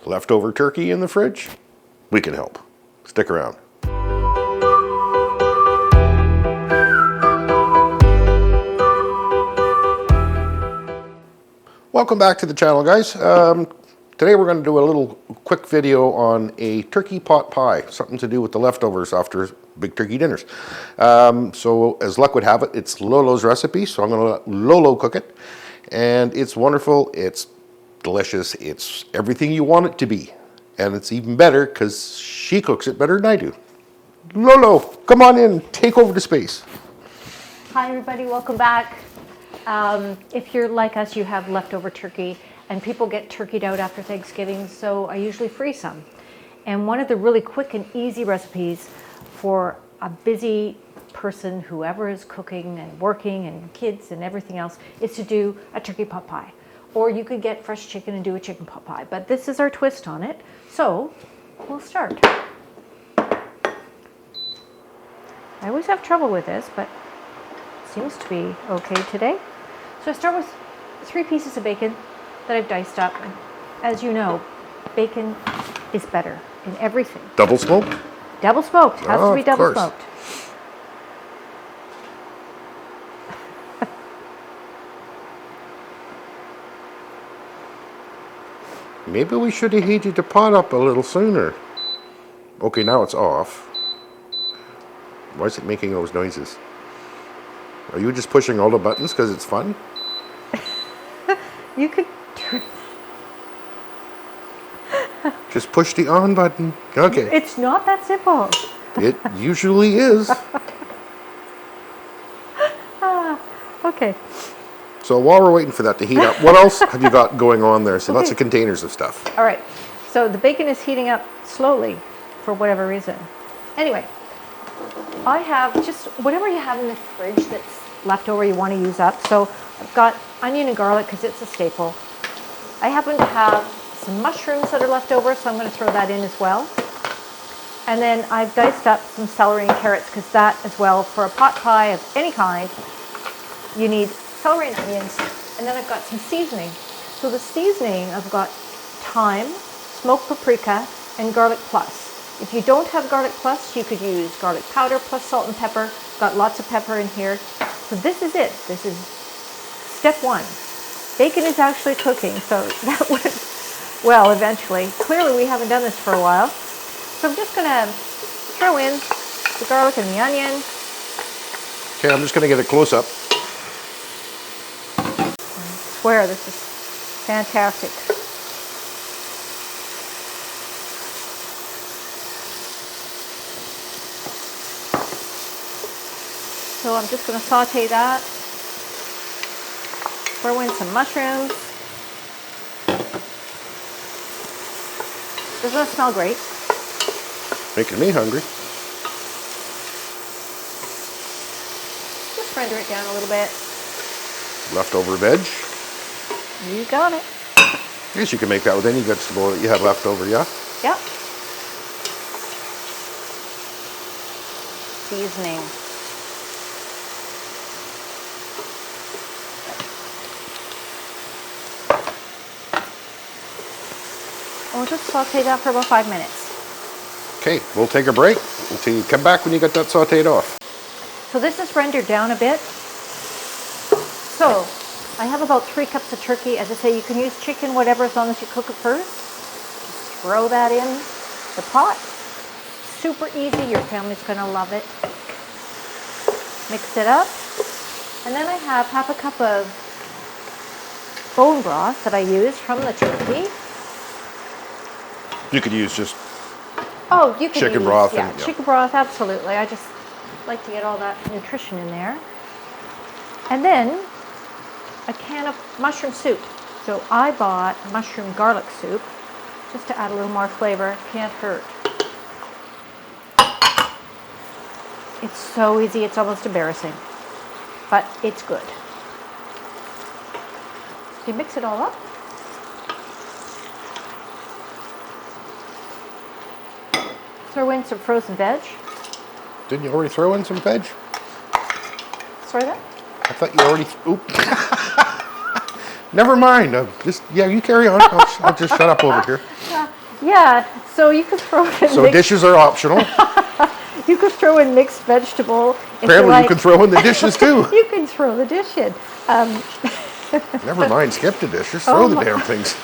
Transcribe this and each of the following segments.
Leftover turkey in the fridge? We can help. Stick around. Welcome back to the channel, guys. Today we're going to do a little quick video on a turkey pot pie, something to do with the leftovers after big turkey dinners. So as luck would have it, it's Lolo's recipe, so I'm going to let Lolo cook it. And it's wonderful, it's delicious, it's everything you want it to be. And it's even better because she cooks it better than I do. Lolo, come on in, take over the space. Hi everybody, welcome back. If you're like us, you have leftover turkey, and people get turkeyed out after Thanksgiving, so I usually freeze some. And one of the really quick and easy recipes for a busy person, whoever is cooking and working and kids and everything else, is to do a turkey pot pie. Or you could get fresh chicken and do a chicken pot pie, but this is our twist on it. So we'll start. I always have trouble with this, but it seems to be okay today. So I start with 3 pieces of bacon that I've diced up. And as you know, bacon is better in everything. Double smoked? Double smoked, has to be double smoked. Maybe we should have heated the pot up a little sooner. Okay, now it's off. Why is it making those noises? Are you just pushing all the buttons because it's fun? You could turn. Just push the on button. Okay. It's not that simple. It usually is. Okay. So while we're waiting for that to heat up, what else have you got going on there? So lots of containers of stuff. All right. So the bacon is heating up slowly for whatever reason. Anyway, I have just whatever you have in the fridge that's left over you want to use up. So I've got onion and garlic because it's a staple. I happen to have some mushrooms that are left over, so I'm going to throw that in as well. And then I've diced up some celery and carrots because that as well, for a pot pie of any kind, you need celery and onions. And then I've got some seasoning. So the seasoning, I've got thyme, smoked paprika, and garlic plus. If you don't have garlic plus, you could use garlic powder plus salt and pepper. Got lots of pepper in here. So this is it. This is step 1. Bacon is actually cooking, so that would, well, eventually. Clearly we haven't done this for a while. So I'm just going to throw in the garlic and the onion. Okay, I'm just going to get a close-up. I swear this is fantastic. So I'm just going to saute that. Throw in some mushrooms. Doesn't that smell great? Making me hungry. Just render it down a little bit. Leftover veg. You got it. I guess you can make that with any vegetable that you have left over, yeah? Yep. Seasoning. We'll just saute that for about 5 minutes. Okay, we'll take a break until you come back when you get that sauteed off. So this is rendered down a bit. So I have about 3 cups of turkey. As I say, you can use chicken, whatever, as long as you cook it first. Just throw that in the pot. Super easy. Your family's going to love it. Mix it up. And then I have half a cup of bone broth that I use from the turkey. You could use just you could chicken use, broth. Yeah, chicken broth, absolutely. I just like to get all that nutrition in there. And then a can of mushroom soup. So I bought mushroom garlic soup just to add a little more flavor. Can't hurt. It's so easy, it's almost embarrassing, but it's good. So you mix it all up. Throw in some frozen veg. Didn't you already throw in some veg? Sorry that? I thought you already... Oop. Never mind. Yeah, you carry on. I'll just shut up over here. Yeah, so you could throw in So dishes are optional. you could throw in mixed vegetable. If Apparently, like. you can throw in the dishes too. You can throw the dish in. Never mind, skip the dish. Just throw the damn things.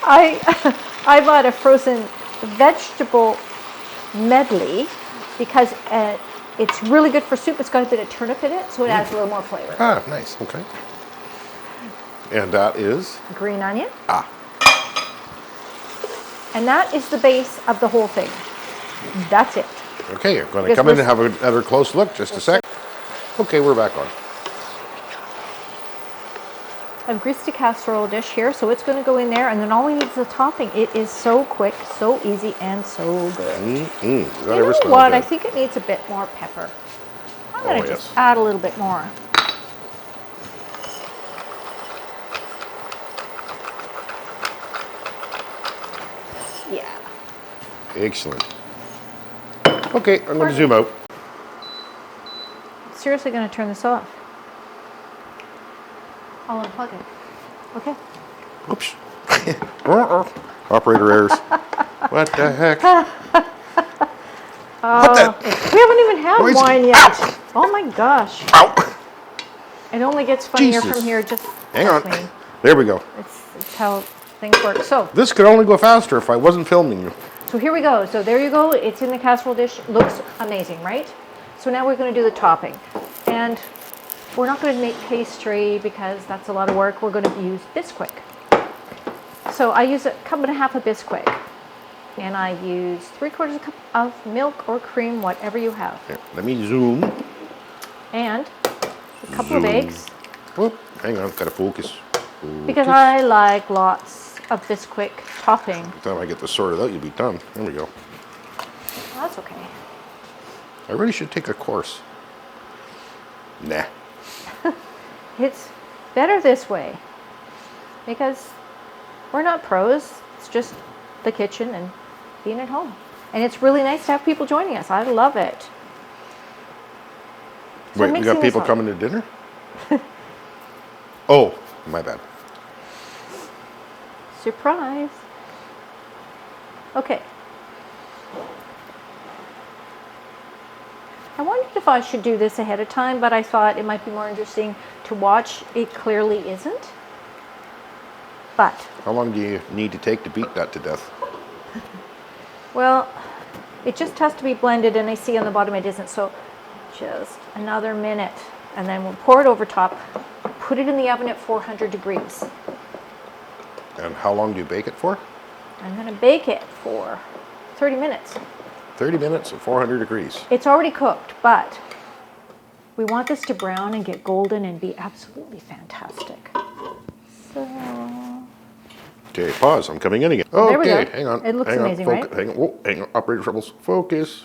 I bought a frozen vegetable medley because it's really good for soup. It's got a bit of turnip in it, so it adds a little more flavor. Ah, nice. Okay. And that is? Green onion. Ah. And that is the base of the whole thing. That's it. Okay, I'm going to come in and have another close look. Just a sec. Okay, we're back on. I've greased a casserole dish here, so it's going to go in there, and then all we need is the topping. It is so quick, so easy, and so good. You know what? I think it needs a bit more pepper. I'm going to just add a little bit more. Yeah. Excellent. Okay, I'm going to zoom out. Seriously going to turn this off. I'll unplug it. Okay. Oops. Operator errors. What the heck? What the? We haven't even had wine yet. Ow. Oh my gosh. Ow. It only gets funnier Jesus. from here. Just Hang on. me. There we go. It's how things work. So This could only go faster if I wasn't filming you. So here we go. So there you go. It's in the casserole dish. Looks amazing, right? So now we're going to do the topping. And we're not going to make pastry because that's a lot of work. We're going to use Bisquick. So I use a cup and a half of Bisquick. And I use 3/4 cup of milk or cream, whatever you have. Here, let me zoom. And a couple of eggs. Whoop, hang on, gotta focus. Because I like lots of Bisquick topping. By the time I get this sorted out, you'll be done. There we go. Well, that's okay. I really should take a course. Nah. It's better this way because we're not pros. It's just the kitchen and being at home. And it's really nice to have people joining us. I love it. So Wait, we got people coming to dinner? Oh, my bad. Surprise. Okay. I wondered if I should do this ahead of time, but I thought it might be more interesting to watch. It clearly isn't. But. How long do you need to take to beat that to death? Well, it just has to be blended, and I see on the bottom it isn't, so just another minute. And then we'll pour it over top, put it in the oven at 400 degrees. And how long do you bake it for? I'm going to bake it for 30 minutes. 30 minutes at 400 degrees. It's already cooked, but we want this to brown and get golden and be absolutely fantastic. So, Okay, pause. I'm coming in again. there we Okay, go. hang on. It looks hang on, amazing, right? Hang on. Whoa, hang on. Operator troubles. Focus.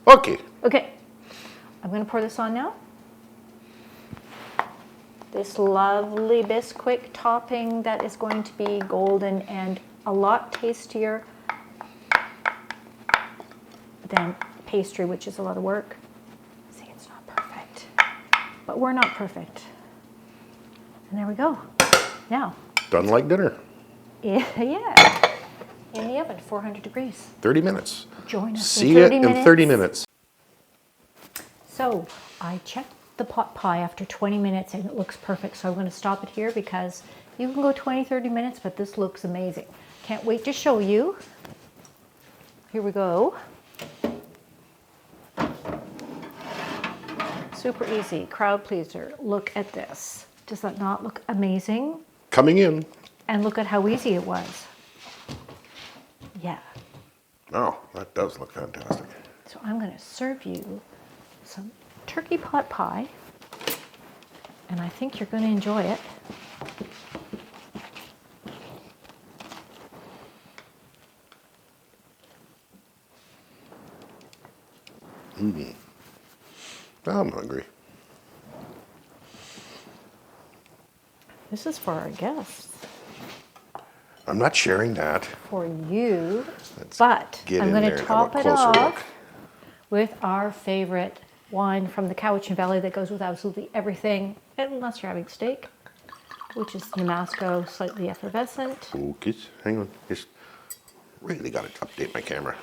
Okay. Okay, I'm going to pour this on now. This lovely Bisquick topping that is going to be golden and a lot tastier than pastry, which is a lot of work. See, it's not perfect, but we're not perfect. And there we go. Now. Done like dinner. Yeah. In the oven, 400 degrees. 30 minutes. Join us See in you 30 in minutes. 30 minutes. So I checked the pot pie after 20 minutes and it looks perfect. So I'm going to stop it here because you can go 20, 30 minutes, but this looks amazing. Can't wait to show you. Here we go. Super easy, crowd pleaser. Look at this. Does that not look amazing? Coming in. And look at how easy it was. Yeah. Oh, that does look fantastic. So I'm going to serve you some turkey pot pie, and I think you're going to enjoy it. I'm hungry. This is for our guests, I'm not sharing that. for you, Let's but get I'm in going there to and have a top it closer off look. with our favorite wine from the Cowichan Valley that goes with absolutely everything, unless you're having steak, which is Damasco, slightly effervescent. Okay, hang on. Just really got to update my camera.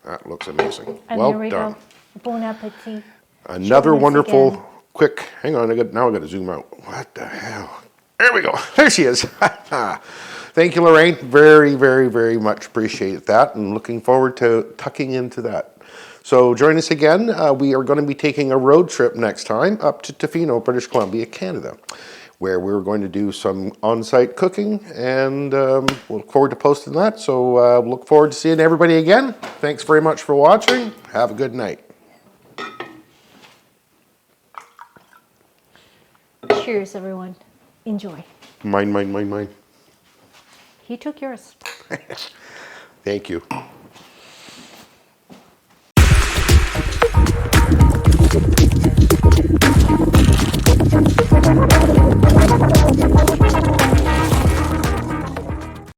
That looks amazing. And well there we done. go. Bon appetit. Another Showing us wonderful, again. quick, hang on, now I got to zoom out. What the hell? There we go. There she is. Thank you, Lorraine. Very, very, very much appreciate that, and looking forward to tucking into that. So join us again. We are going to be taking a road trip next time up to Tofino, British Columbia, Canada, where we're going to do some on-site cooking, and we'll look forward to posting that. So look forward to seeing everybody again. Thanks very much for watching. Have a good night. Cheers, everyone. Enjoy. Mine, mine, mine, mine. He took yours. Thank you. Thank you.